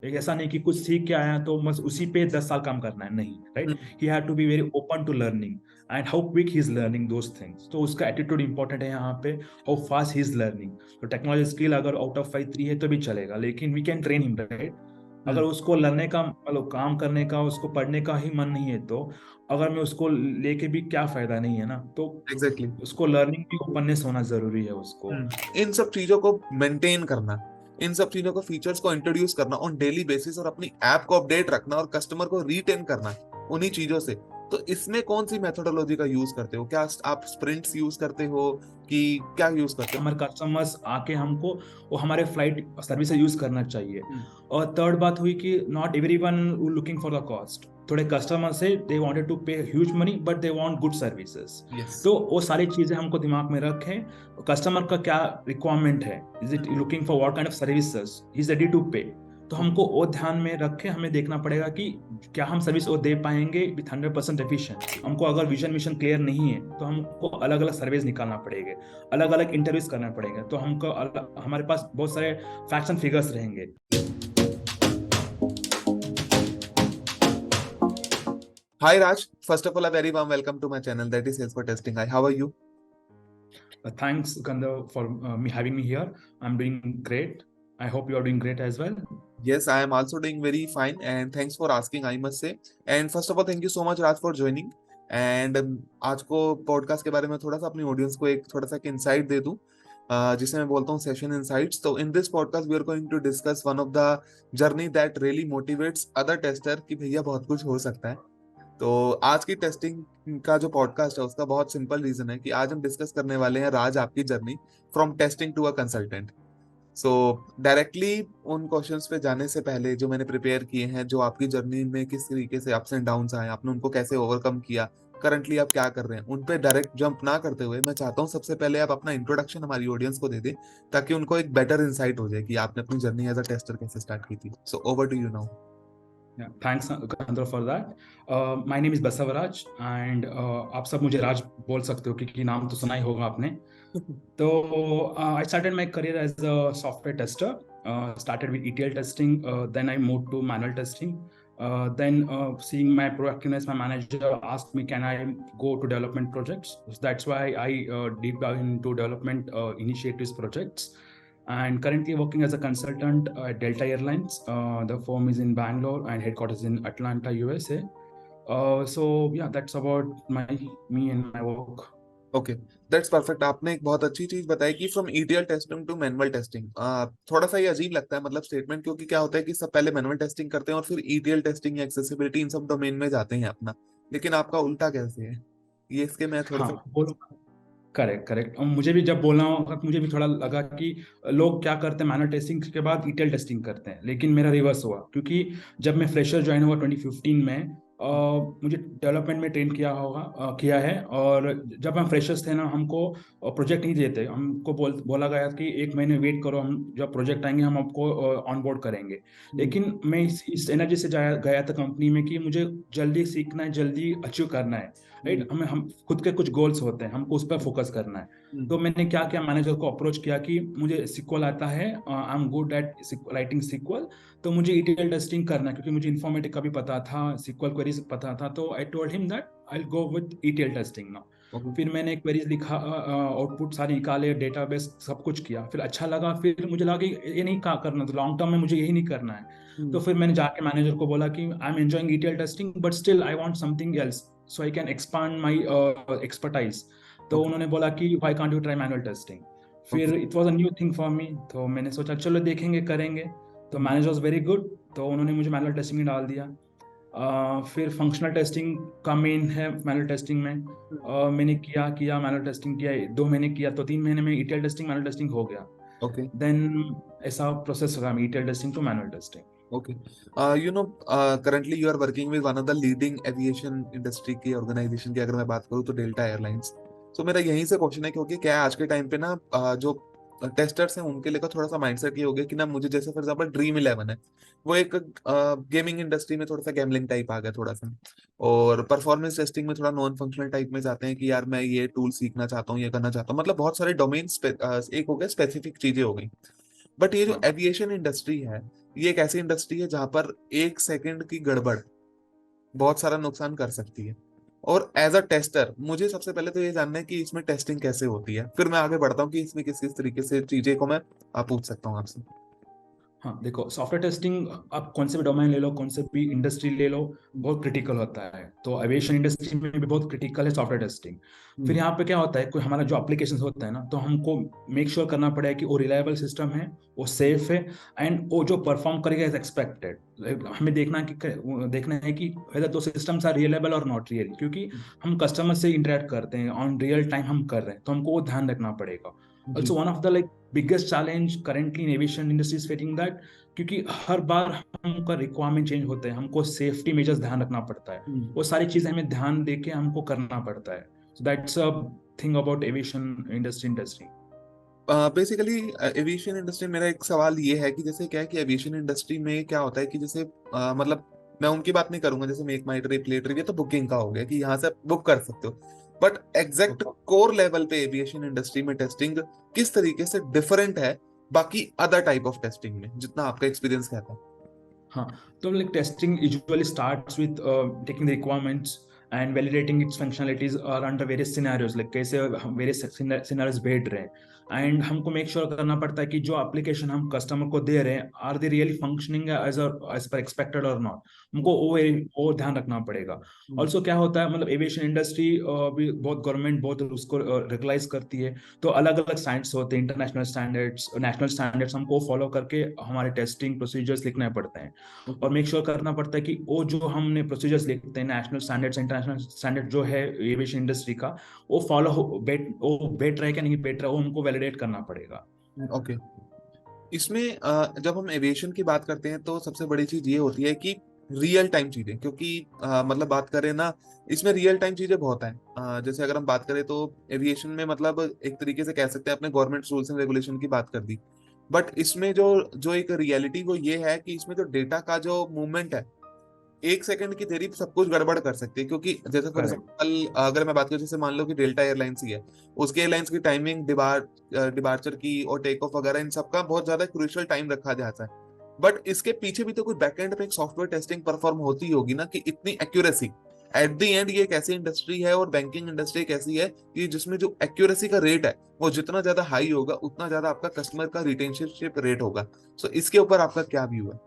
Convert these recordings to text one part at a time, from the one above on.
एक ऐसा नहीं कि कुछ सीख के आया तो बस उसी पे 10 साल काम करना है, नहीं, right. He have to be very open to learning and how quick he is learning those things. तो उसका एटीट्यूड इंपॉर्टेंट है यहाँ पे, how fast he is learning. तो टेक्नोलॉजी स्किल अगर आउट ऑफ 5 3 है तो भी चलेगा, लेकिन we can train him, right. अगर उसको लर्ने का मतलब काम करने का, उसको पढ़ने का ही मन नहीं है, तो अगर मैं उसको लेके भी क्या फायदा, नहीं है ना। तो एग्जैक्टली। उसको लर्निंग की ओपननेस होना जरूरी है उसको। इन सब चीजों को मेंटेन करना, इन सब चीजों को, फीचर्स को इंट्रोड्यूस करना ऑन डेली बेसिस, और अपनी ऐप को अपडेट रखना और कस्टमर को रिटेन करना उन्हीं चीजों से। तो इसमें कौन सी मेथोडोलॉजी का यूज करते हो? क्या आप स्प्रिंट्स यूज करते हो कि क्या यूज करते हमारे कस्टमर्स आके हमको वो हमारे फ्लाइट सर्विस यूज करना चाहिए। हो? और थर्ड बात हुई कि not everyone looking for the cost. थोड़े कस्टमर्स है, दे वांटेड टू पे huge money but they want good services. Yes. तो वो सारी चीजें हमको दिमाग में रखें, कस्टमर का क्या रिक्वायरमेंट है, is it looking for what kind of services, he is ready to pay. तो हमको वो ध्यान में रख के हमें देखना पड़ेगा कि क्या हम सर्विस वो दे पाएंगे विथ 100% एफिशिएंसी। हमको अगर विजन मिशन क्लियर नहीं है तो हमको अलग अलग सर्विस निकालना पड़ेगा, अलग अलग इंटरव्यूज करना पड़ेगा। तो हमको हमारे पास बहुत सारे फैक्ट्स एंड फिगर्स रहेंगे। Hi Raj, first of all, a very warm welcome to my channel, that is Sales for Testing. Hi, how are you? Thanks, Gandha, for me having me here. I'm doing great. I hope you are doing great as well. Yes, I am also doing very fine, and thanks for asking, I must say. And first of all, thank you so much, Raj, for joining. And आज को podcast के बारे में थोड़ा सा अपनी audience को एक थोड़ा सा इंसाइट दे दूं, जिसे मैं बोलता हूँ सेशन इनसाइट्स। तो in this podcast we are going to discuss one of the journey that really motivates other tester कि भैया बहुत कुछ हो सकता है। तो आज की टेस्टिंग का जो पॉडकास्ट है उसका बहुत सिंपल रीजन है कि आज हम डिस्कस करने वाले हैं राज आपकी journey from testing to a consultant. So directly उन क्वेश्चंस पे जाने से पहले जो मैंने प्रिपेयर किए हैं, जो आपकी जर्नी में किस तरीके से अप्स एंड डाउन्स आए, आपने उनको कैसे ओवरकम किया, करंटली आप क्या कर रहे हैं, उन पे डायरेक्ट जंप ना करते हुए मैं चाहता हूँ सबसे पहले आप अपना इंट्रोडक्शन हमारी ऑडियंस को दे दें, ताकि उनको एक बेटर इंसाइट हो जाए कि आपने अपनी जर्नी एज अ टेस्टर कैसे स्टार्ट की थी। So over to you now. Yeah, thanks, Gandha, for that. My name is Basavaraj and आप सब मुझे राज बोल सकते हो क्योंकि नाम तो सुना ही होगा आपने। तो I started my career as a software tester. Started with ETL testing, then I moved to manual testing. Then seeing my proactiveness, my manager asked me, can I go to development projects? So that's why I deep dive into development initiatives projects. And currently working as a consultant at Delta Airlines. The firm is in Bangalore and headquarters in Atlanta, USA. So yeah, that's about me and my work. Okay, that's perfect. आपने एक बहुत अच्छी चीज बताई कि from ETL testing to manual testing. थोड़ा सा ये अजीब लगता है मतलब स्टेटमेंट, क्योंकि क्या होता है कि सब पहले मैनुअल टेस्टिंग करते हैं और फिर ईटीएल टेस्टिंग या एक्सेसिबिलिटी इन सब डोमेन में जाते हैं अपना। लेकिन आपका उल्टा कैसे है, ये इसके मैं थोड़ा हाँ, सा। बोलो। करेक्ट करेक्ट, मुझे भी जब बोलना होगा मुझे भी थोड़ा लगा कि लोग क्या करते हैं, मैनुअल टेस्टिंग के बाद ईटेल टेस्टिंग करते हैं, लेकिन मेरा रिवर्स हुआ। क्योंकि जब मैं फ्रेशर ज्वाइन हुआ 2015 में, मुझे डेवलपमेंट में ट्रेन किया है। और जब हम फ्रेशर्स थे ना, हमको प्रोजेक्ट नहीं देते, हमको बोला गया कि 1 महीने वेट करो, हम जब प्रोजेक्ट आएंगे हम आपको ऑन बोर्ड करेंगे। लेकिन मैं इस एनर्जी से गया था कंपनी में कि मुझे जल्दी सीखना है, जल्दी अचीव करना है, राइट। हम खुद के कुछ गोल्स होते हैं, हमको उस पर फोकस करना है। तो मैंने क्या किया, मैनेजर को अप्रोच किया कि मुझे सिक्वल आता है, I am good at writing SQL, तो मुझे ईटीएल टेस्टिंग करना है, क्योंकि मुझे इन्फॉर्मेटिक का भी पता था, सिक्वल क्वेरीज पता था। तो I told him that I go with ETL testing now. फिर मैंने क्वेरीज लिखा, आउटपुट सारे निकाले, डेटाबेस सब कुछ किया, फिर अच्छा लगा। फिर मुझे लगा कि ये नहीं करना, तो लॉन्ग टर्म में मुझे यही नहीं करना है। तो फिर मैंने जाके मैनेजर को बोला कि I am enjoying ETL testing but still I want something else so I can expand my expertise. तो ओके। उन्होंने बोला कि why can't you try manual testing. Okay. फिर it was a new thing for me, तो मैंने सोचा चलो देखेंगे, करेंगे। तो मैनेजर वाज वेरी गुड, तो उन्होंने मुझे मैनुअल टेस्टिंग में डाल दिया। फिर फंक्शनल टेस्टिंग का मेन है मैनुअल टेस्टिंग में। मैंने किया मैनुअल टेस्टिंग किया, 2 महीने किया, तो 3 महीने में ईटीएल टेस्टिंग मैनुअल टेस्टिंग हो गया। ओके। देन ऐसा प्रोसेस रहा ETL testing to manual testing. Okay. You know, currently you are working with one of the leading aviation industry की ऑर्गेनाइजेशन की अगर मैं बात करूँ तो डेल्टा एयरलाइंस। तो मेरा यहीं से क्वेश्चन है, क्योंकि क्या है आज के टाइम पे ना, जो टेस्टर्स हैं उनके लिए थोड़ा सा माइंडसेट ये हो गया कि ना, मुझे जैसे फॉर एग्जांपल ड्रीम इलेवन है, वो एक गेमिंग इंडस्ट्री में थोड़ा सा गैम्बलिंग टाइप आ गया थोड़ा सा, और परफॉर्मेंस टेस्टिंग में थोड़ा नॉन फंक्शनल टाइप में जाते हैं कि यार मैं ये टूल सीखना चाहता हूँ, ये करना चाहता हूँ, मतलब बहुत सारे डोमेन एक हो गया, स्पेसिफिक चीजें हो गई। बट ये जो हाँ एविएशन इंडस्ट्री है, ये एक ऐसी इंडस्ट्री है जहां पर 1 सेकंड की गड़बड़ बहुत सारा नुकसान कर सकती है। और एज अ टेस्टर मुझे सबसे पहले तो ये जानना है कि इसमें टेस्टिंग कैसे होती है, फिर मैं आगे बढ़ता हूँ कि इसमें किस किस तरीके से चीजें को मैं पूछ सकता हूँ आपसे। हाँ देखो, सॉफ्टवेयर टेस्टिंग आप कौन से भी डोमेन ले लो, कौन से भी इंडस्ट्री ले लो, बहुत क्रिटिकल होता है। तो एविएशन इंडस्ट्री में भी बहुत क्रिटिकल है सॉफ्टवेयर टेस्टिंग। फिर हम्म, यहाँ पे क्या होता है, कोई हमारा जो एप्लीकेशन होता है ना, तो हमको मेक श्योर करना पड़ेगा कि वो रिलायबल सिस्टम है, वो सेफ है, एंड वो जो परफॉर्म करेगा एज एक्सपेक्टेड। हमें देखना है कि वेदर दो सिस्टम्स आर रिलायबल और नॉट रियल, क्योंकि हम कस्टमर से इंटरेक्ट करते हैं, ऑन रियल टाइम हम कर रहे हैं, तो हमको वो ध्यान रखना पड़ेगा। जी। Also one of the like biggest challenge currently in aviation industry is facing that, क्योंकि हर बार हमका रिक्वायरमेंट चेंज होते हैं, हमको सेफ्टी मेजर्स ध्यान रखना पड़ता है, वो सारी चीजें हमें ध्यान देके हमको करना पड़ता है। So that's a thing about aviation industry. Basically aviation industry, मेरा एक सवाल ये है कि जैसे क्या है कि एविएशन इंडस्ट्री में क्या होता है कि जैसे मतलब मैं उनकी बात नहीं करूंगा, जैसे मेक माई ट्रिप, प्ले ट्रिप, ये तो बुकिंग का हो गया कि यहाँ से आप बुक कर सकते हो। बट एग्जैक्ट कोर लेवल पे एविएशन इंडस्ट्री में टेस्टिंग किस तरीके से डिफरेंट है बाकी अदर टाइप ऑफ टेस्टिंग में, जितना आपका एक्सपीरियंस कहता है? हाँ, तो like testing usually starts with taking the requirements and validating it's functionalities और अंडर वेरियस सिनेरियोज, लाइक कैसे हम वेरियस सिनेरियोज भेज रहे हैं। एंड हमको मेक श्योर करना पड़ता है कि जो एप्लीकेशन हम कस्टमर को दे रहे हैं, are they really functioning as per expected or not, हमको वो ध्यान रखना पड़ेगा। ऑल्सो क्या होता है, मतलब एविएशन इंडस्ट्री भी बहुत गवर्नमेंट बहुत उसको रेगुलाइज करती है, तो अलग अलग स्टैंडर्ड्स होते हैं, इंटरनेशनल स्टैंडर्ड्स, नेशनल स्टैंडर्ड्स, हमको फॉलो करके हमारे टेस्टिंग प्रोसीजर्स लिखने पड़ते हैं। ओके। और मेक श्योर करना पड़ता है कि वो जो हमने प्रोसीजर्स लिखते हैं, नेशनल स्टैंडर्ड्स इंटरनेशनल स्टैंडर्ड जो है एविएशन इंडस्ट्री का, वो फॉलो हो वो बेट रहा है कि नहीं बेट रहा है, वो हमको वैलिडेट करना पड़ेगा। ओके। इसमें जब हम एविएशन की बात करते हैं तो सबसे बड़ी चीज ये होती है कि रियल टाइम चीजें, क्योंकि मतलब बात करें ना, इसमें रियल टाइम चीजें बहुत हैं। जैसे अगर हम बात करें तो एविएशन में मतलब एक तरीके से कह सकते हैं अपने गवर्नमेंट रूल्स एंड रेगुलेशन की बात कर दी। बट इसमें जो जो एक रियलिटी वो ये है कि इसमें जो डेटा का जो मूवमेंट है, 1 सेकंड की देरी सब कुछ गड़बड़ कर सकती है। क्योंकि जैसे फॉर करेक्ट। एग्जाम्पल अगर मैं बात करूं, जैसे मान लो कि डेल्टा एयरलाइंस ही है, उसके एयरलाइंस की टाइमिंग डिबार्चर की और टेक ऑफ वगैरह इन सबका बहुत ज्यादा क्रूशियल टाइम रखा जाता है। बट इसके पीछे भी तो कोई बैकएंड पे एक सॉफ्टवेयर टेस्टिंग परफॉर्म होती होगी ना, कि इतनी एक्यूरेसी। एट द एंड ये एक ऐसी इंडस्ट्री है और बैंकिंग इंडस्ट्री एक ऐसी है कि जिसमें जो एक्यूरेसी का रेट है वो जितना ज्यादा हाई होगा उतना ज्यादा आपका कस्टमर का रिटेंशनशिप रेट होगा। सो इसके ऊपर आपका क्या व्यू है?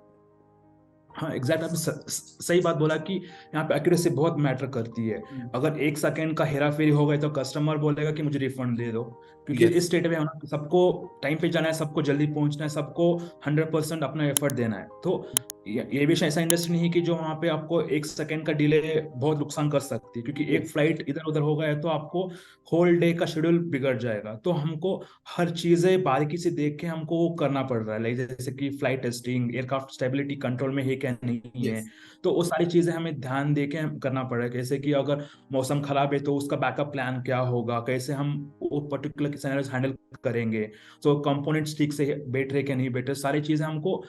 हाँ एग्जैक्ट, आपने सही बात बोला कि यहाँ पे एक्यूरेसी बहुत मैटर करती है। अगर 1 सेकंड का हेरा फेरी हो गए तो कस्टमर बोलेगा कि मुझे रिफंड दे दो, क्योंकि यस। इस स्टेट में होना, सबको टाइम पे जाना है, सबको जल्दी पहुंचना है, सबको 100% अपना एफर्ट देना है। तो ये भी ऐसा इंडस्ट्री नहीं है कि जो वहाँ पे आपको 1 सेकंड का डिले बहुत नुकसान कर सकती है, क्योंकि एक यस। फ्लाइट इधर उधर हो गया है तो आपको होल डे का शेड्यूल बिगड़ जाएगा। तो हमको हर चीजें बारीकी से देख के हमको वो करना पड़ रहा है, लाइक जैसे कि flight testing, aircraft stability control में है क्या नहीं है, यस। तो वो सारी चीजें हमें ध्यान दे के करना पड़ेगा। जैसे कि अगर मौसम खराब है तो उसका बैकअप प्लान क्या होगा, कैसे हम वो पर्टिकुलर सिनेरियोस हैंडल करेंगे, तो कंपोनेंट्स ठीक से बैठ रहे क्या नहीं बैठ रहे, सारी चीजें हमको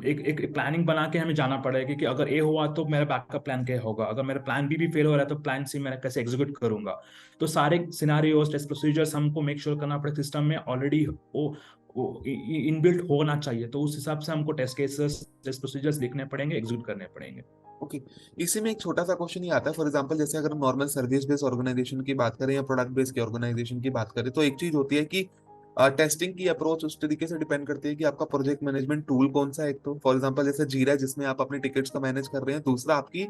एक एक प्लानिंग बना के हमें जाना पड़ेगा कि अगर ए हुआ तो मेरा बैकअप प्लान क्या होगा, अगर मेरा प्लान बी भी फेल हो रहा है तो प्लान सी मैं कैसे एग्जीक्यूट करूंगा। तो सारे सिनारियोस, टेस्ट प्रोसीजर्स हमको मेक श्योर करना पड़ेगा सिस्टम में ऑलरेडी वो इनबिल्ट होना चाहिए, तो उस हिसाब से हमको टेस्ट केसेस, टेस्ट प्रोसीजर्स लिखने पड़ेंगे, एग्जीक्यूट करने पड़ेंगे। ओके। इसी में एक छोटा सा क्वेश्चन ये आता है, फॉर एग्जांपल जैसे अगर हम नॉर्मल सर्विस बेस्ड ऑर्गेनाइजेशन की बात करें या प्रोडक्ट बेस्ड की ऑर्गेनाइजेशन की बात करें, तो एक चीज होती है कि टेस्टिंग की अप्रोच उस तरीके से डिपेंड करती है कि आपका प्रोजेक्ट मैनेजमेंट टूल कौन सा है। एक तो फॉर एग्जांपल जैसे जीरा, जिसमें आप अपने टिकट्स को मैनेज कर रहे हैं। दूसरा आपकी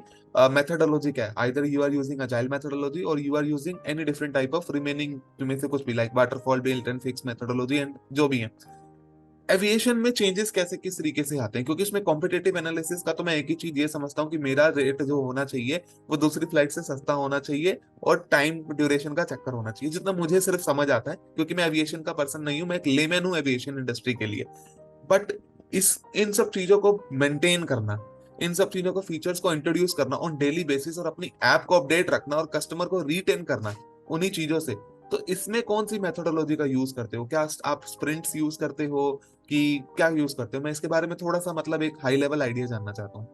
मेथोडोलॉजी क्या है, either you are using agile methodology और you are using any different type of remaining में से कुछ भी, like waterfall, belt and fix methodology and जो भी है। एविएशन में चेंजेस कैसे किस तरीके से आते हैं? क्योंकि इसमें कॉम्पिटेटिव एनालिसिस का तो मैं एक ही चीज ये समझता हूँ कि मेरा रेट जो होना चाहिए वो दूसरी फ्लाइट से सस्ता होना चाहिए, और टाइम ड्यूरेशन का चक्कर होना चाहिए, जितना मुझे सिर्फ समझ आता है, क्योंकि मैं एविएशन का पर्सन नहीं हूँ, मैं एक लेमैन हूँ एविएशन इंडस्ट्री के लिए। बट इस इन सब चीजों को मेंटेन करना, इन सब चीजों को फीचर्स को इंट्रोड्यूस करना ऑन डेली बेसिस, और अपनी ऐप को अपडेट रखना और कस्टमर को रिटेन करना उन्हीं चीजों से, तो इसमें कौन सी मेथोडोलॉजी का यूज करते हो? क्या आप स्प्रिंट्स यूज करते हो कि क्या यूज करते हो? मैं इसके बारे में थोड़ा सा मतलब एक हाई लेवल आइडिया जानना चाहता हूँ।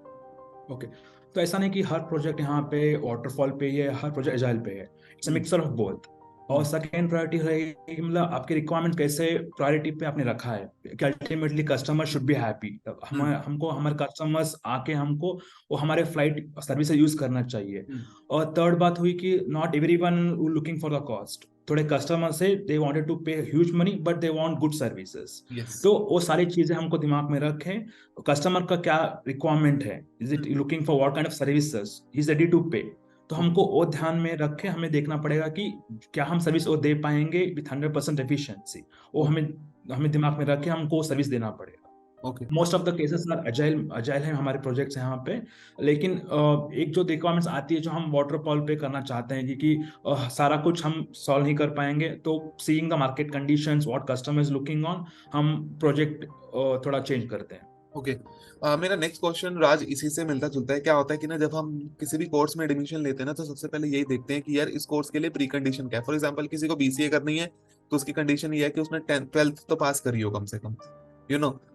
ओके, तो ऐसा नहीं कि हर प्रोजेक्ट यहाँ पे वाटरफॉल पे ही है, हर प्रोजेक्ट एजाइल पे है, it's a mixer of both. और सेकेंड प्रायोरिटी रहेगी कि मतलब आपकी रिक्वायरमेंट कैसे प्रायोरिटी पे आपने रखा है कि ultimately customer should be happy. हम हम्म। हमको हमारे कस्टमर्स आके हमको वो हमारे फ्लाइट सर्विस यूज करना चाहिए। और थर्ड बात हुई कि not everyone looking for the cost. थोड़े कस्टमर्स है दे वांटेड टू पे huge money but they want good services. Yes. तो वो सारी चीजें हमको दिमाग में रखें। कस्टमर का क्या रिक्वायरमेंट है, is it looking for what kind of services he is ready to pay. तो हमको वो ध्यान में रख के हमें देखना पड़ेगा कि क्या हम सर्विस वो दे पाएंगे विथ 100% एफिशिएंसी। वो हमें हमें दिमाग में रख के हमको सर्विस देना पड़ेगा। Okay. Most of the cases are agile agile है हमारे प्रोजेक्ट्स यहाँ पे। लेकिन एक जो रिक्वायरमेंट्स आती है जो हम वाटरफॉल पे करना चाहते हैं कि सारा कुछ हम सॉल्व नहीं कर पाएंगे, तो seeing the market conditions what customer is looking on, हम प्रोजेक्ट थोड़ा चेंज करते हैं। ओके। मेरा नेक्स्ट क्वेश्चन राज इसी से मिलता जुलता है। क्या होता है कि ना, जब हम किसी भी कोर्स में एडमिशन लेते हैं ना, तो सबसे पहले यही देखते हैं कि यार इस कोर्स के लिए प्री कंडीशन क्या है। फॉर एग्जांपल किसी को बीसीए करनी है, तो उसकी कंडीशन ये है कि उसने 10th 12th तो पास करी हो कम से कम।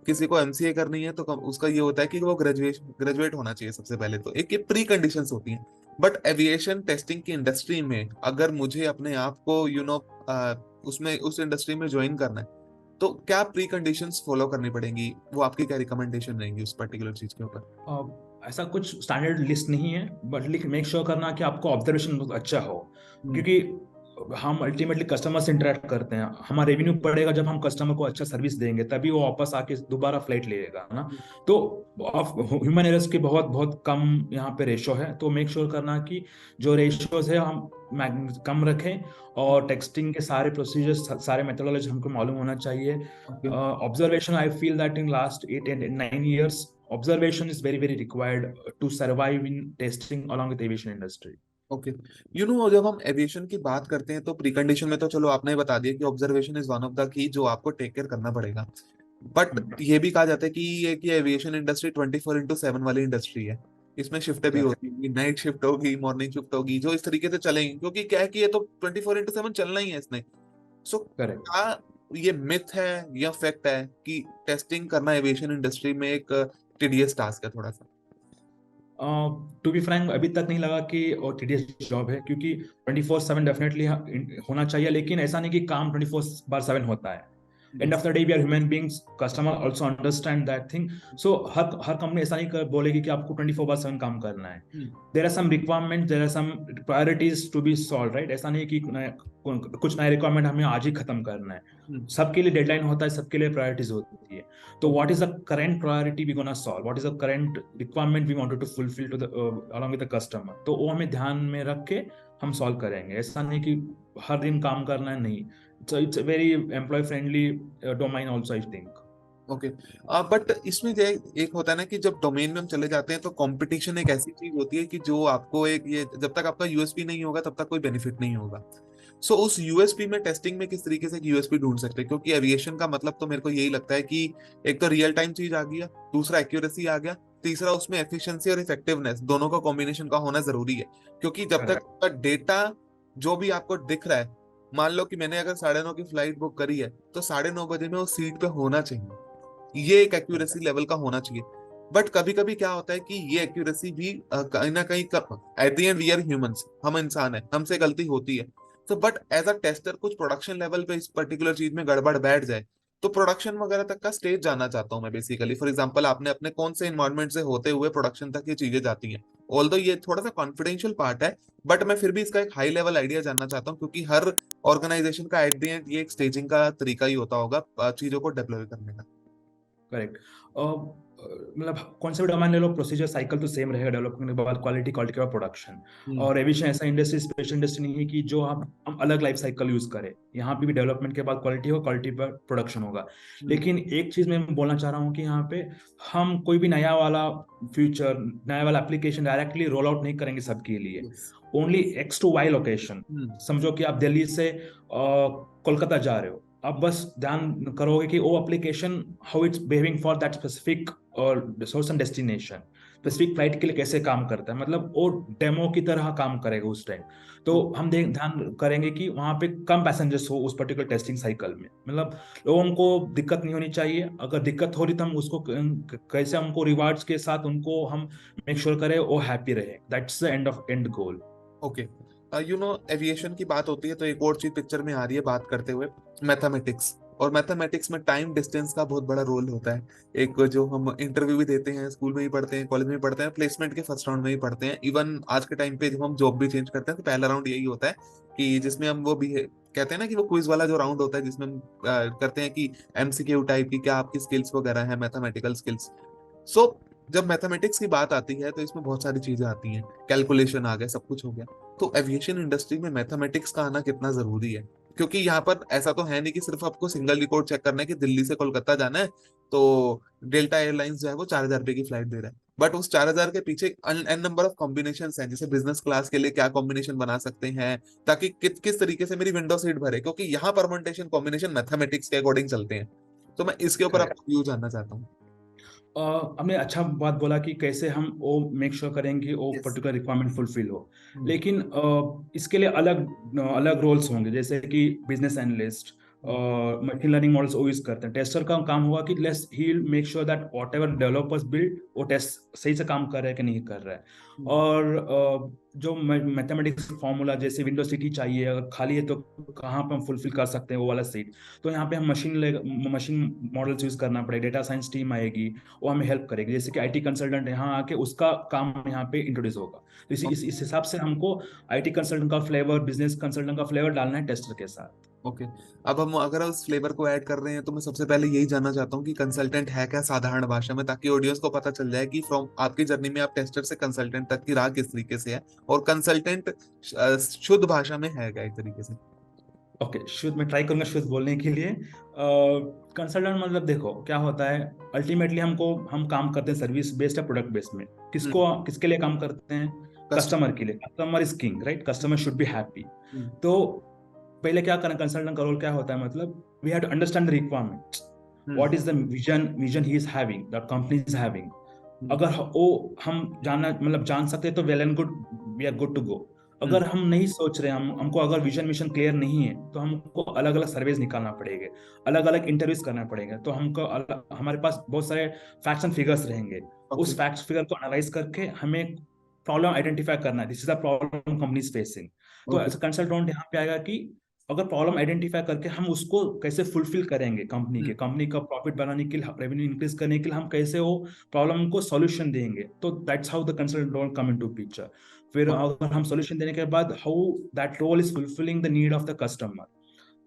किसी को एमसीए करनी है तो उसका ये होता है कि वो ग्रेजुएट होना चाहिए सबसे पहले। तो एक ये प्री कंडीशंस होती हैं। बट एविएशन टेस्टिंग की इंडस्ट्री में अगर मुझे अपने आप को उसमें उस इंडस्ट्री में ज्वाइन करना है, तो क्या प्री कंडीशंस फॉलो करनी पड़ेंगी? वो आपकी क्या रिकमेंडेशन रहेंगी उस पर्टिकुलर चीज के ऊपर? ऐसा कुछ स्टैंडर्ड लिस्ट नहीं है, बट लेकिन मेक श्योर करना कि आपको ऑब्जर्वेशन बहुत अच्छा हो। हम्म। क्योंकि हम अल्टीमेटली कस्टमर से इंटरेक्ट करते हैं, हमारा रेवेन्यू बढ़ेगा जब हम कस्टमर को अच्छा सर्विस देंगे, तभी वो वापस आके दोबारा फ्लाइट लेगा ना। तो ह्यूमन एरर्स की बहुत बहुत कम यहाँ पे रेशो है। तो मेक श्योर करना कि जो रेशियोज है हम कम रखें। और टेक्सटिंग के सारे प्रोसीजर्स सारे मेथोडोलॉजी हमको मालूम होना चाहिए। Observation I feel that in last 8 and 9 years observation is very required to survive in testing along with aviation industry. Okay. जब हम एविएशन की बात करते हैं तो प्रीकंडीशन में तो चलो आपने बता दिया कि observation is one of the key जो आपको टेक केयर करना पड़ेगा। बट ये भी कहा जाता है कि एविएशन इंडस्ट्री 24/7 वाली इंडस्ट्री है। इसमें शिफ्टें भी Correct. होती होंगी, नाइट शिफ्ट होगी, मॉर्निंग शिफ्ट होगी, जो इस तरीके से चलेंगी, क्योंकि क्या है कि ये तो 24/7 चलना ही है इसने। सो Correct. क्या ये मिथ है या फैक्ट है कि टेस्टिंग करना एविएशन इंडस्ट्री में एक टीडियस टास्क है थोड़ा सा? टू बी फ्रैंक अभी तक नहीं लगा कि वो टीडीएस जॉब है, क्योंकि 24/7 डेफिनेटली होना चाहिए, लेकिन ऐसा नहीं कि काम 24/7 होता है। End of the day we are human beings, customer also understand that thing. So हर कंपनी ऐसा नहीं बोलेगी कि आपको 24/7 काम करना है। There are some requirement, there are some priorities to be solve, right. ऐसा नहीं कि कुछ नए रिक्वायरमेंट हमें आज ही खत्म करना है। सबके लिए डेडलाइन होता है, सबके लिए प्रायोरिटीज होती है। तो what is the current priority we gonna solve, what is the current requirement we wanted to fulfil to the along with the customer, तो वो हमें ध्यान में रख के हम सॉल्व करेंगे। ऐसा नहीं कि हर दिन काम करना है, नहीं। it's a very employee friendly domain also, I think. Okay. But इसमें जो एक होता है ना कि जब डोमेन में हम चले जाते हैं तो कंपटीशन एक ऐसी चीज होती है कि जो आपको एक ये जब तक आपका यूएसपी नहीं होगा तब तक कोई बेनिफिट नहीं होगा। सो उस यूएसपी में टेस्टिंग में किस तरीके से यूएसपी ढूंढ सकते हैं? क्योंकि एविएशन का मतलब तो मेरे को यही लगता है कि एक तो रियल टाइम चीज आ गया, दूसरा एक्यूरेसी आ गया, तीसरा उसमें एफिशिएंसी और इफेक्टिवनेस दोनों का कॉम्बिनेशन का होना जरूरी है। क्योंकि जब तक आपका डेटा जो भी आपको दिख रहा है, मान लो कि मैंने अगर 9:30 की फ्लाइट बुक करी है, तो 9:30 बजे में उस सीट पे होना चाहिए। ये एक एक्यूरेसी लेवल का होना चाहिए। बट कभी कभी क्या होता है कि ये एक्यूरेसी भी कहीं ना कहीं at the end we are humans, हम इंसान है, हमसे गलती होती है। तो बट एज अ टेस्टर कुछ प्रोडक्शन लेवल पे इस पर्टिकुलर चीज में गड़बड़ बैठ जाए, तो प्रोडक्शन वगैरह तक का स्टेज जानना चाहता हूँ मैं बेसिकली। फॉर एग्जांपल आपने अपने कौन से इन्वायरमेंट से होते हुए प्रोडक्शन तक ये चीजें जाती हैं। ऑल्दो ये थोड़ा सा कॉन्फिडेंशियल पार्ट है, बट मैं फिर भी इसका एक हाई लेवल आइडिया जानना चाहता हूँ, क्योंकि हर ऑर्गेनाइजेशन का एट द एंड ये एक स्टेजिंग का तरीका ही होता होगा चीजों को डिप्लॉय करने का। करेक्ट। मतलब कौन सा भी डोमेन ले लो, प्रोसीजर साइकिल तो सेम रहेगा। डेवलपमेंट के बाद क्वालिटी, क्वालिटी के बाद प्रोडक्शन। और एविएशन ऐसा इंडस्ट्री, स्पेशल इंडस्ट्री नहीं है कि जो हम अलग लाइफ साइकिल यूज करें। यहाँ पे भी डेवलपमेंट के बाद क्वालिटी हो, क्वालिटी पर प्रोडक्शन होगा। लेकिन एक चीज मैं बोलना चाह रहा हूँ कि यहाँ पे हम कोई भी नया वाला फ्यूचर, नया वाला एप्लीकेशन डायरेक्टली रोल आउट नहीं करेंगे सबके लिए। Only X to Y location. समझो कि आप दिल्ली से कोलकाता जा रहे हो, आप बस ध्यान करोगे कि वो application how it's behaving for that specific और source and destination, specific flight के लिए कैसे काम करता है, मतलब वो डेमो की तरह काम करेगा उस टाइम। तो हम ध्यान करेंगे कि वहां पे कम पैसेंजर्स हो उस पर्टिकुलर टेस्टिंग साइकिल में, मतलब लोगों को दिक्कत नहीं होनी चाहिए। अगर दिक्कत हो रही तो हम उसको कैसे हमको रिवार्ड्स के साथ उनको हम मेक श्योर करें वो हैप्पी रहे। That's the end goal. Okay. Aviation की बात होती है तो एक और चीज पिक्चर में आ रही है बात करते हुए, मैथमेटिक्स। और मैथमेटिक्स में टाइम डिस्टेंस का बहुत बड़ा रोल होता है। एक जो हम इंटरव्यू भी देते हैं, स्कूल में ही पढ़ते हैं, कॉलेज में ही पढ़ते हैं, प्लेसमेंट के फर्स्ट राउंड में ही पढ़ते हैं, इवन आज के टाइम पे जब हम जॉब भी चेंज करते हैं तो पहला राउंड यही होता है कि जिसमें हम वो भी कहते हैं ना कि वो क्विज वाला जो राउंड होता है जिसमें हम करते हैं कि एमसीक्यू टाइप की क्या आपकी स्किल्स वगैरह है, मैथमेटिकल स्किल्स। सो जब मैथमेटिक्स की बात आती है तो इसमें बहुत सारी चीजें आती हैं, कैलकुलेशन आ गया, सब कुछ हो गया। तो एविएशन इंडस्ट्री में मैथमेटिक्स का आना कितना जरूरी है? क्योंकि यहाँ पर ऐसा तो है नहीं कि सिर्फ आपको सिंगल रिकॉर्ड चेक करना है कि दिल्ली से कोलकाता जाना है तो डेल्टा एयरलाइंस जो है वो 4,000 रुपए की फ्लाइट दे रहा है, बट उस 4,000 के पीछे एन नंबर ऑफ कॉम्बिनेशन हैं, जैसे बिजनेस क्लास के लिए क्या कॉम्बिनेशन बना सकते हैं ताकि किस तरीके से मेरी विंडो सीट भरे, क्योंकि यहाँ परमुटेशन कॉम्बिनेशन मैथमेटिक्स के अकॉर्डिंग चलते हैं। तो मैं इसके ऊपर करेक्ट। आपका व्यू जानना चाहता हूँ। हमने अच्छा बात बोला कि कैसे हम वो मेक श्योर करेंगे कि वो यस। पर्टिकुलर रिक्वायरमेंट फुलफिल हो। लेकिन इसके लिए अलग अलग रोल्स होंगे, जैसे कि business analyst, machine learning models वो यूज करते हैं। टेस्टर का काम होगा कि let's he make sure that what ever developers build वो टेस्ट सही से काम कर रहा है कि नहीं कर रहा है। और जो मैथमेटिक्स फॉर्मूला जैसे विंडो सिटी चाहिए, अगर खाली है तो कहाँ पे हम फुलफिल कर सकते हैं वो वाला सीट। तो यहाँ पे हम मशीन मॉडल्स यूज करना पड़ेगा, डेटा साइंस टीम आएगी, वो हमें हेल्प करेगी। जैसे कि आईटी कंसल्टेंट यहाँ आके उसका काम यहाँ पे इंट्रोड्यूस होगा। तो इस हिसाब से हमको आईटी कंसल्टेंट का फ्लेवर, बिजनेस कंसल्टेंट का फ्लेवर डालना है टेस्टर के साथ। ओके। अब हम अगर उस फ्लेवर को ऐड कर रहे हैं तो मैं सबसे पहले यही जानना चाहता हूँ कि कंसल्टेंट है क्या साधारण भाषा में, ताकि ऑडियंस को पता चल जाए कि फ्रॉम आपकी जर्नी में आप टेस्टर से कंसल्टेंट तक की राह किस तरीके से है, और कंसल्टेंट शुद्ध भाषा में है क्या एक तरीके से। ओके, शुद्ध मैं ट्राई करूंगा शुद्ध बोलने के लिए। कंसल्टेंट मतलब देखो क्या होता है, अल्टीमेटली हम काम करते हैं सर्विस बेस्ड या प्रोडक्ट बेस्ड में। किसके लिए काम करते हैं? कस्टमर। कस्टमर के लिए। Customer is king, right? Customer should be happy. तो पहले क्या करना, कंसल्टेंट का रोल क्या होता है, मतलब we have to understand the requirement, what is the vision he is having, the company is having. अगर वो हम जानना मतलब जान सकते हैं तो well and good, we are good to go. अगर हम नहीं सोच रहे, हमको अगर विजन मिशन क्लियर नहीं है तो हमको अलग अलग सर्वेज निकालना पड़ेगा, अलग अलग इंटरव्यूज करना पड़ेगा। तो हमारे पास बहुत सारे फैक्ट्स एंड फिगर्स रहेंगे। ओके। उस फैक्ट्स फिगर को एनालाइज करके हमें प्रॉब्लम आइडेंटिफाई करना है, this is the problem company is facing. तो ओके। एज अ कंसल्टेंट यहाँ पे आएगा कि अगर प्रॉब्लम आइडेंटिफाई करके हम उसको कैसे फुलफिल करेंगे, कंपनी का प्रॉफिट बढ़ाने के लिए, रेवेन्यू इंक्रीज करने के लिए हम कैसे वो प्रॉब्लम को सॉल्यूशन देंगे। तो that's how the consultant role come into picture. फिर अगर हम सॉल्यूशन देने के बाद how that role is fulfilling the need of the customer,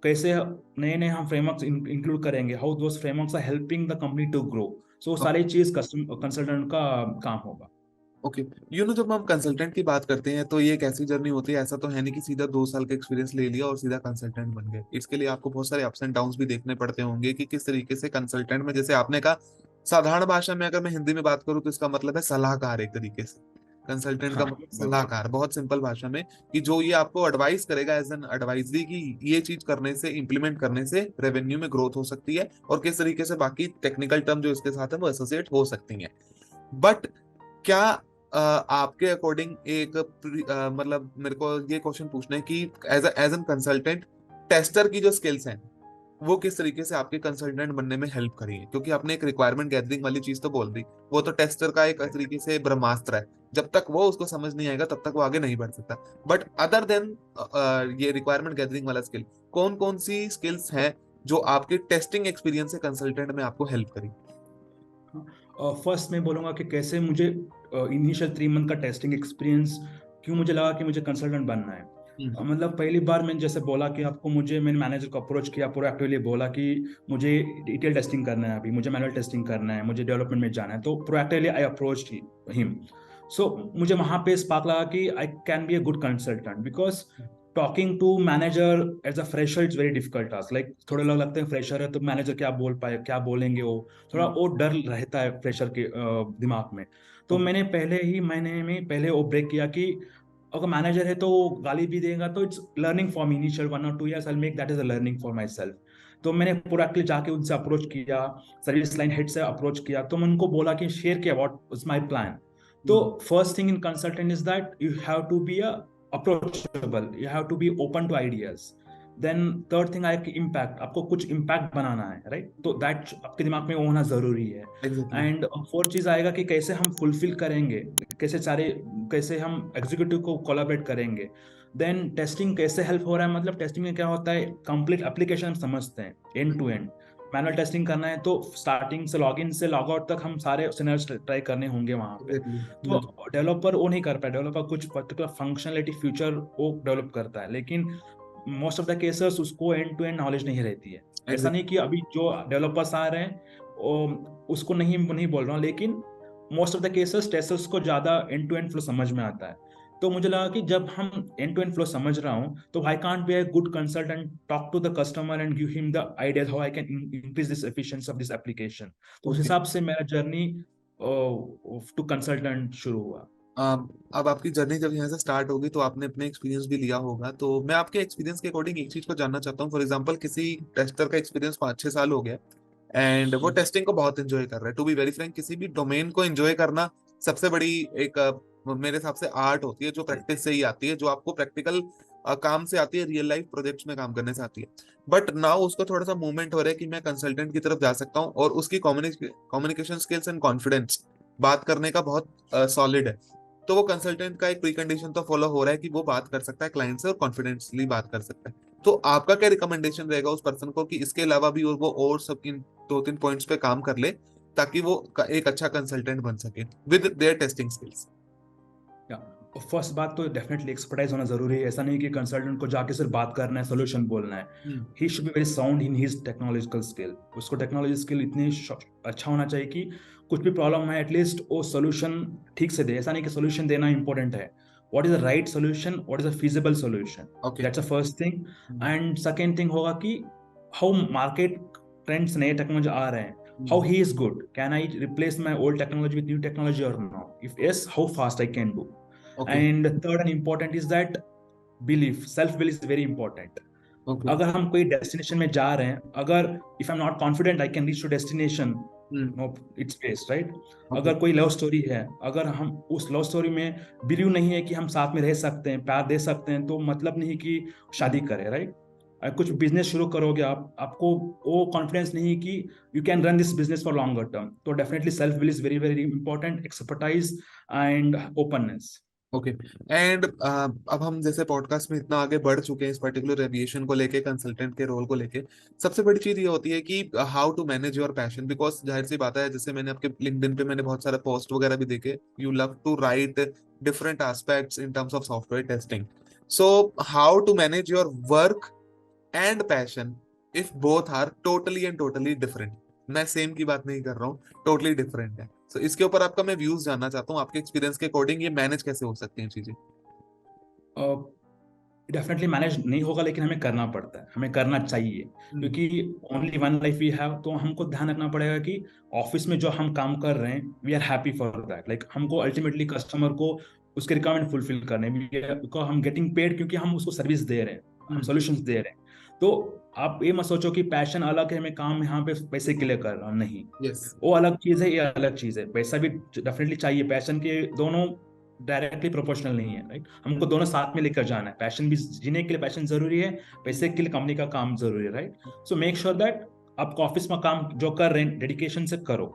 कैसे नए नए हम फ्रेमवर्क्स इंक्लूड करेंगे, how those frameworks are helping the company to grow. So सारी चीज कंसल्टेंट का काम होगा। ओके। जब हम कंसल्टेंट की बात करते हैं तो ये एक ऐसी जर्नी होती है, ऐसा तो है नहीं कि सीधा 2 साल का एक्सपीरियंस ले लिया और सीधा कंसल्टेंट बन गए। इसके लिए आपको बहुत सारे अप्स एंड डाउन्स भी देखने पड़ते होंगे कि किस तरीके से कंसल्टेंट में, जैसे आपने कहा साधारण भाषा में अगर मैं हिंदी में बात करूं तो इसका मतलब है सलाहकार एक तरीके से। कंसल्टेंट का हाँ, मतलब बिल्कुल। सलाहकार, बहुत सिंपल भाषा में, कि जो ये आपको एडवाइस करेगा एज एन एडवाइजरी कि ये चीज करने से, इंप्लीमेंट करने से रेवेन्यू में ग्रोथ हो सकती है, और किस तरीके से बाकी टेक्निकल टर्म जो इसके साथ है वो एसोसिएट हो सकती हैं। बट क्या आपके अकॉर्डिंग एक मतलब मेरे को ये क्वेश्चन पूछना है कि एज एन कंसल्टेंट टेस्टर की जो स्किल्स हैं वो किस तरीके से आपके कंसल्टेंट बनने में हेल्प करी है? क्योंकि आपने एक रिक्वायरमेंट गैदरिंग वाली चीज तो बोल दी, वो तो टेस्टर का एक तरीके से ब्रह्मास्त्र है, जब तक वो उसको समझ नहीं आएगा तब तक वो आगे नहीं बढ़ सकता। बट अदर देन ये रिक्वायरमेंट गैदरिंग वाला स्किल, कौन कौन सी स्किल्स हैं जो आपके टेस्टिंग एक्सपीरियंस से कंसल्टेंट में आपको हेल्प करी? फर्स्ट मैं बोलूंगा कि कैसे मुझे इनिशियल 3 मंथ का टेस्टिंग एक्सपीरियंस, क्यों मुझे लगा कि मुझे कंसल्टेंट बनना है। मतलब पहली बार मैंने जैसे बोला कि आपको, मैंने मैनेजर को अप्रोच किया, प्रोएक्टिवली बोला कि मुझे डिटेल टेस्टिंग करना है, अभी मुझे मैनुअल टेस्टिंग करना है, मुझे डेवलपमेंट में जाना है। तो proactively I approach him. So मुझे वहां पे स्पार्क लगा कि I can be a good consultant, because talking to manager as a fresher it's very difficult task. Like थोड़े लोग लगते हैं फ्रेशर है तो मैनेजर क्या बोल पाए, क्या बोलेंगे वो, थोड़ा वो डर रहता है फ्रेशर के दिमाग में। तो मैंने पहले ही महीने में पहले वो ब्रेक किया कि अगर मैनेजर है तो वो गाली भी देगा, तो it's learning for me, initial 1 or 2 years I make that is a learning for my self. तो मैंने पूरा एक्चुअली जाके उनसे अप्रोच किया, सर्विस लाइन हेड से अप्रोच किया, तो मैं उनको बोला कि शेयर किया व्हाट इज माई प्लान। तो first thing in consultant is that you have to be a approachable, you have to be open to ideas. Then third thing है कि impact, आपको कुछ impact बनाना है, right? तो that आपके दिमाग में वो होना जरूरी है। एग्जैक्टली। एंड फोर्थ चीज आएगा कि कैसे हम फुलफिल करेंगे, कैसे हम एग्जीक्यूटिव को कोलैबोरेट करेंगे। देन टेस्टिंग कैसे हेल्प हो रहा है, मतलब टेस्टिंग में क्या होता है, कंप्लीट एप्लीकेशन हम समझते हैं end to end. Manual testing करना है तो स्टार्टिंग से लॉगिन से लॉग आउट तक हम सारे सिनेरियोस ट्राई करने होंगे वहां पे। तो डेवलपर वो नहीं कर पाए, डेवलपर कुछ पर्टिकुलर फंक्शनलिटी फीचर वो डेवलप करता है, लेकिन मोस्ट ऑफ द केसेस उसको एंड टू एंड नॉलेज नहीं रहती है। ऐसा नहीं कि अभी जो डेवलपर्स आ रहे हैं उसको नहीं बोल रहा हूँ, लेकिन most of the cases testers को ज्यादा एंड टू एंड फ्लो समझ में आता है। तो मुझे लगा कि जब हम एंड टू एंड फ्लो समझ रहा हूँ तो I can't be a good consultant, talk to the customer and give him the idea how I can increase this efficiency of this application. तो उस हिसाब से मेरा जर्नी टू कंसल्टेंट शुरू हुआ। अब आपकी जर्नी जब यहाँ से स्टार्ट होगी तो आपने अपने एक्सपीरियंस भी लिया होगा, तो मैं आपके एक्सपीरियंस के अकॉर्डिंग एक चीज को जानना चाहता हूँ। फॉर एग्जांपल किसी टेस्टर का एक्सपीरियंस 5-6 साल हो गया एंड वो टेस्टिंग को बहुत एंजॉय कर रहा है। टू बी वेरी फ्रैंक, किसी भी डोमेन को एंजॉय करना सबसे बड़ी एक मेरे हिसाब से आर्ट होती है, जो प्रैक्टिस से ही आती है, जो आपको प्रैक्टिकल काम से आती है, रियल लाइफ प्रोजेक्ट्स में काम करने से आती है। बट नाउ उसको थोड़ा सा मूवमेंट हो रहा है कि मैं कंसल्टेंट की तरफ जा सकता हूँ, और उसकी कम्युनिकेशन स्किल्स एंड कॉन्फिडेंस बात करने का बहुत सॉलिड है। तो वो कंसल्टेंट का एक प्रीकंडीशन तो फॉलो हो रहा है कि वो बात कर सकता है क्लाइंट से और कॉन्फिडेंसली बात कर सकता है। तो आपका क्या रिकमेंडेशन रहेगा उस पर्सन को कि इसके अलावा भी और वो और सब इन 2-3 पॉइंट्स पे काम कर ले, ताकि वो एक अच्छा कंसल्टेंट बन सके with their testing skills? First बात तो डेफिनेटली एक्सपर्टाइज होना जरूरी है। ऐसा नहीं कि कंसल्टेंट को जाके सिर्फ बात करना है, सोल्यूशन बोलना है। He should be very sound in his technological skill. उसको टेक्नोलॉजी स्किल इतनी अच्छा होना चाहिए कि कुछ भी प्रॉब्लम है एटलीस्ट वो सोल्यूशन ठीक से दे। ऐसा नहीं कि सोल्यूशन देना इंपॉर्टेंट है, what is the right solution, what is the feasible solution, that's a first thing. And second thing होगा कि हाउ मार्केट ट्रेंड्स नए टेक्नोलॉजी आ रहे हैं, how he is good, can I replace my old technology with new technology or not, if yes how fast I can do. And third and important is that belief, self belief is very important. अगर हम कोई destination में जा रहे हैं, अगर if I am not confident I can reach to destination, no it's waste, right? अगर कोई लव स्टोरी है, अगर हम उस लव स्टोरी में बिलीव नहीं है कि हम साथ में रह सकते हैं, प्यार दे सकते हैं, तो मतलब नहीं कि शादी करें, राइट? कुछ बिजनेस शुरू करोगे आपको वो कॉन्फिडेंस नहीं कि you can run this business for longer term, तो definitely self will is very very important, expertise and openness. Okay. And अब हम जैसे पॉडकास्ट में इतना आगे बढ़ चुके हैं इस पर्टिकुलर एविएशन को लेके, कंसल्टेंट के रोल को लेके, सबसे बड़ी चीज ये होती है कि how to manage your passion. Because जाहिर सी बात है, जैसे मैंने आपके लिंक्डइन पे मैंने बहुत सारे पोस्ट वगैरह भी देखे, you love to write different aspects in terms of software testing. So how to manage your work and passion if both are totally and totally different? मैं सेम की बात नहीं कर रहा हूँ, टोटली डिफरेंट है। तो इसके ऊपर आपका मैं व्यूज जानना चाहता हूँ, आपके एक्सपीरियंस के अकॉर्डिंग ये मैनेज कैसे हो सकती हैं चीजें? डेफिनेटली मैनेज नहीं होगा, लेकिन हमें करना पड़ता है, हमें करना चाहिए, क्योंकि only one life we have. तो हमको ध्यान रखना पड़ेगा कि ऑफिस में जो हम काम कर रहे हैं we are happy for that, like हमको अल्टीमेटली कस्टमर को उसके रिक्वायरमेंट फुलफिल करने, बिकॉज हम गेटिंग पेड, क्योंकि हम उसको सर्विस दे रहे हैं, हम सॉल्यूशंस दे रहे हैं। तो आप ये मत सोचो कि पैशन अलग है, मैं काम यहाँ पे पैसे के लिए कर रहा हूँ, नहीं। वो अलग चीज है, ये अलग चीज है। पैसा भी डेफिनेटली चाहिए, पैशन के दोनों डायरेक्टली प्रोपोर्शनल नहीं है, राइट? हमको दोनों साथ में लेकर जाना है। पैशन भी जीने के लिए पैशन जरूरी है, पैसे के लिए कंपनी का काम जरूरी है, right? So make sure that आप ऑफिस में काम जो कर रहे हैं डेडिकेशन से करो।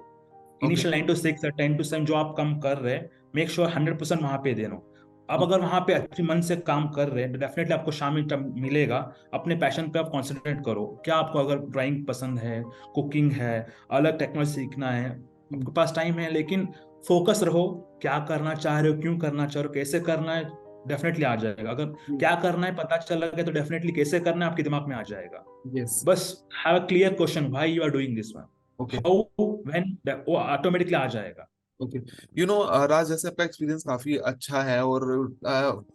इनिशियल 9 to 6 या 10 to 7 जो आप काम कर रहे हैं, मेक श्योर 100% वहां पे देना। अब अगर वहां पे अच्छी मन से काम कर रहे हैं तो डेफिनेटली आपको शाम में टाइम मिलेगा, अपने पैशन पे आप कॉन्सेंट्रेट करो। क्या आपको अगर ड्राइंग पसंद है, कुकिंग है, अलग टेक्नोलॉजी सीखना है, आपके पास टाइम है, लेकिन फोकस रहो, क्या करना चाह रहे हो, क्यों करना चाह रहे हो, कैसे करना है, डेफिनेटली आ जाएगा। अगर क्या करना है पता चल गया तो डेफिनेटली कैसे करना है आपके दिमाग में आ जाएगा। बस have a clear question, why you are doing this one, how, when, वो ऑटोमेटिकली आ जाएगा। ओके। यू नो राज, जैसे आपका एक्सपीरियंस काफी अच्छा है, और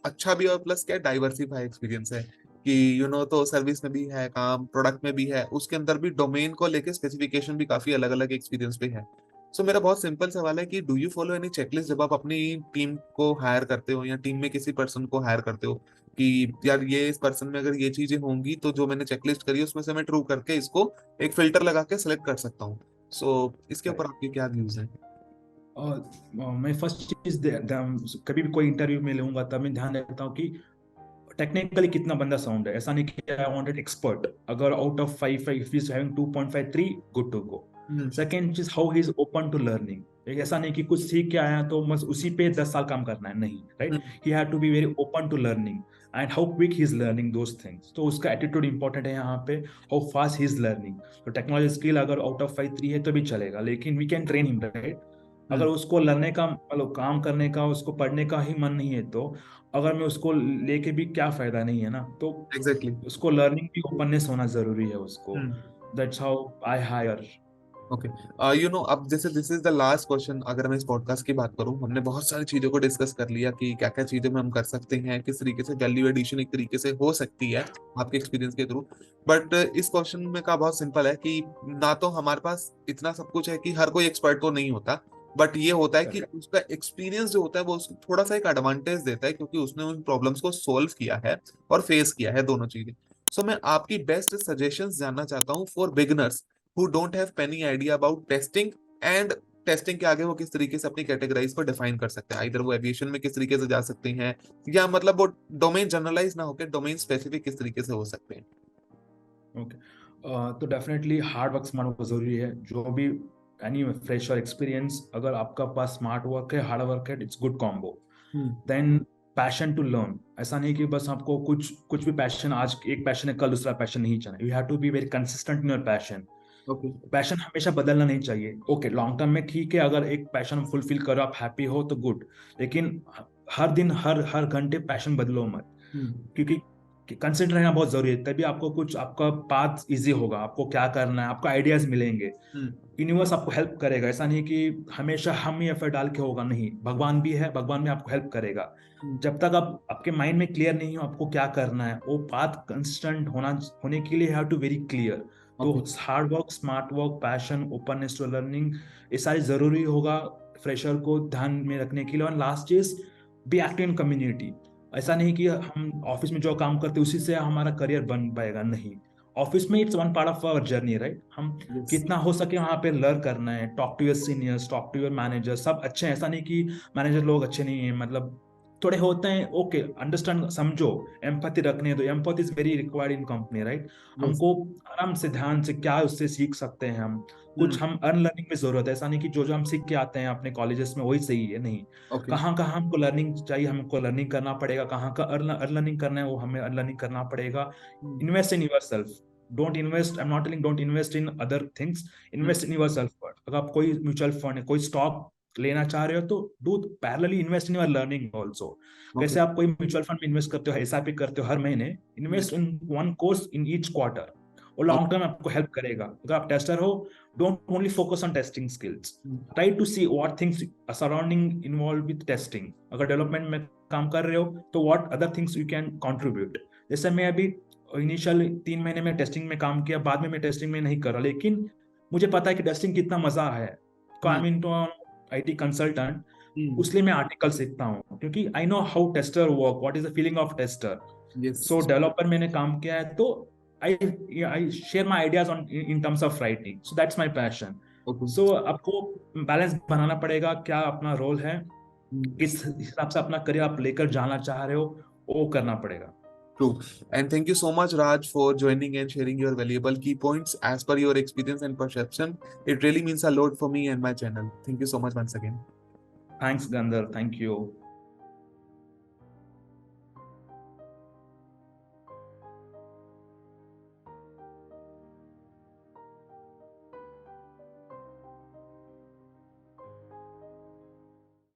अच्छा भी, और प्लस क्या डाइवर्सिफाई एक्सपीरियंस है कि तो सर्विस में भी है काम, प्रोडक्ट में भी है, उसके अंदर भी डोमेन को लेके स्पेसिफिकेशन भी काफी अलग अलग एक्सपीरियंस पे है। सो मेरा बहुत सिंपल सवाल है कि do you follow any checklist जब आप अपनी टीम को हायर करते हो, या टीम में किसी पर्सन को हायर करते हो, कि यार ये इस पर्सन में अगर ये चीजें होंगी तो जो मैंने चेकलिस्ट करी है उसमें से मैं ट्रू करके इसको एक फिल्टर लगा के सेलेक्ट कर सकता हूँ। सो इसके ऊपर आपके क्या व्यूज हैं? मैं फर्स्ट चीज कभी भी कोई इंटरव्यू में लूंगा तब मैं ध्यान देता हूँ कि टेक्निकली कितना बंदा साउंड है। ऐसा नहीं कि आई वांटेड एक्सपर्ट, अगर out of 5 if he is having 2.53 good to go. Second चीज, how he is open to learning, एक ऐसा नहीं कि कुछ सीख के आया तो बस उसी पे 10 साल काम करना है, नहीं, right. He have to be very open to learning and how quick he is learning those things. तो उसका एटीट्यूड इंपॉर्टेंट है यहाँ पे, how fast he is learning. तो टेक्नोलॉजी स्किल अगर आउट ऑफ 5 3 है तो भी चलेगा, लेकिन we can train him, right. अगर उसको लर्ने का मतलब काम करने का, उसको पढ़ने का ही मन नहीं है, तो अगर मैं उसको लेके भी क्या फायदा, नहीं है ना। तो एग्जैक्टली। उसको लर्निंग की ओपननेस होना जरूरी है उसको। That's how I hire. Okay, अब जैसे this is the last question, अगर मैं इस पॉडकास्ट की बात करूं, हमने बहुत सारी चीजों को डिस्कस कर लिया कि क्या क्या चीजें में हम कर सकते हैं, किस तरीके से वैल्यू एडिशन एक तरीके से हो सकती है आपके एक्सपीरियंस के थ्रू। बट इस क्वेश्चन में का बहुत सिंपल है कि ना तो हमारे पास इतना सब कुछ है कि हर कोई एक्सपर्ट तो नहीं होता, बट ये होता है कि करेक्ट। उसका एक्सपीरियंस जो होता है वो उसको थोड़ा सा एक एडवांटेज देता है, क्योंकि उसने उन प्रॉब्लम्स को सोल्व किया है और फेस किया है दोनों चीजें। सो मैं आपकी बेस्ट सजेशंस जानना चाहता हूँ for beginners who don't have any idea about testing, and testing के आगे वो किस तरीके से अपनी कैटेगराइज को डिफाइन कर सकते हैं, इधर वो एविएशन में किस तरीके से जा सकते हैं, या मतलब वो डोमेन जनरलाइज ना होकर डोमेन स्पेसिफिक किस तरीके से हो सकते हैं। ओके। तो definitely hard work smart work जरूरी है। जो भी एनी फ्रेशर एक्सपीरियंस, अगर आपका पास स्मार्ट वर्क है, हार्ड वर्क है, it's good combo. Then passion to learn. ऐसा नहीं कि बस आपको कुछ कुछ भी पैशन, आज एक पैशन है कल दूसरा पैशन नहीं चाहिए। You have to be very consistent in your passion. Okay. Passion हमेशा बदलना नहीं चाहिए। ओके, लॉन्ग टर्म में ठीक है, अगर एक पैशन फुलफिल करो, आप हैप्पी हो तो गुड, लेकिन हर दिन हर हर घंटे पैशन बदलो मत। क्योंकि कंसिडर रहना बहुत जरूरी है, तभी आपको कुछ, आपका पाथ इजी होगा, आपको क्या करना है, आपको आइडियाज मिलेंगे। यूनिवर्स आपको हेल्प करेगा। ऐसा नहीं कि हमेशा हम ही एफर्ट डाल के होगा, नहीं, भगवान भी है, भगवान भी आपको हेल्प करेगा। जब तक आप आपके माइंड में क्लियर नहीं हो आपको क्या करना है, वो पाथ कंसिस्टेंट होने के लिए हैव टू वेरी क्लियर। तो hard work, smart work, passion, openness to learning, ये सारी जरूरी होगा फ्रेशर को ध्यान में रखने के लिए। और लास्ट चीज, बी एक्टिव इन कम्युनिटी। ऐसा नहीं कि हम ऑफिस में जो काम करते हैं उसी से हमारा करियर बन पाएगा, नहीं। ऑफिस में it's one part of our journey, right. हम कितना हो सके वहां पे लर्न करना है। Talk to your seniors, talk to your manager, सब अच्छे हैं, ऐसा नहीं कि मैनेजर लोग अच्छे नहीं हैं, मतलब थोड़े होते हैं। ओके, अंडरस्टैंड, समझो, एम्पैथी रखने दो। Empathy is very required in company, right. हमको आराम से ध्यान से क्या उससे सीख सकते हैं हम, कुछ हम अनलर्निंग में जरूरत है। ऐसा नहीं कि जो हम सीख के आते हैं अपने कॉलेजेस में वही सही है, नहीं। कहाँ कहाँ हमको लर्निंग चाहिए, हमको लर्निंग करना पड़ेगा। कहाँ का अनलर्निंग करना है, वो हमें अनलर्निंग करना पड़ेगा। Invest in your self. Don't invest, I am not telling don't invest in other things, invest in your self. अगर आप कोई म्यूचुअल फंड है, कोई स्टॉक लेना चाह रहे हो, तो do parallelly invest in your learning also. कैसे आप कोई म्यूचुअल फंड में इन्वेस्ट करते हो, एसआईपी करते हो हर महीने, invest in one course in each quarter. और लॉन्ग टर्म आपको हेल्प करेगा। अगर आप टेस्टर हो, don't only focus on testing skills, try to see what things surrounding involve with testing. अगर डेवलपमेंट में काम कर रहे हो तो what other things you can contribute. जैसे मैं अभी इनिशियल 3 महीने में टेस्टिंग में काम किया, बाद में मैं टेस्टिंग में नहीं कर रहा, लेकिन मुझे पता है कि टेस्टिंग कितना मजा है। I mean to IT consultant, उसलिए मैं आर्टिकल सीखता हूँ, क्योंकि I know how tester work, what is the feeling of tester. So developer मैंने काम किया है, तो I share my ideas on in terms of writing. So that's my passion. So आपको बैलेंस बनाना पड़ेगा, क्या अपना रोल है, किस हिसाब से अपना करियर आप लेकर जाना चाह रहे हो, वो करना पड़ेगा। True. And thank you so much, Raj, for joining and sharing your valuable key points as per your experience and perception. It really means a lot for me and my channel. Thank you so much once again. Thanks, Gandhar. Thank you.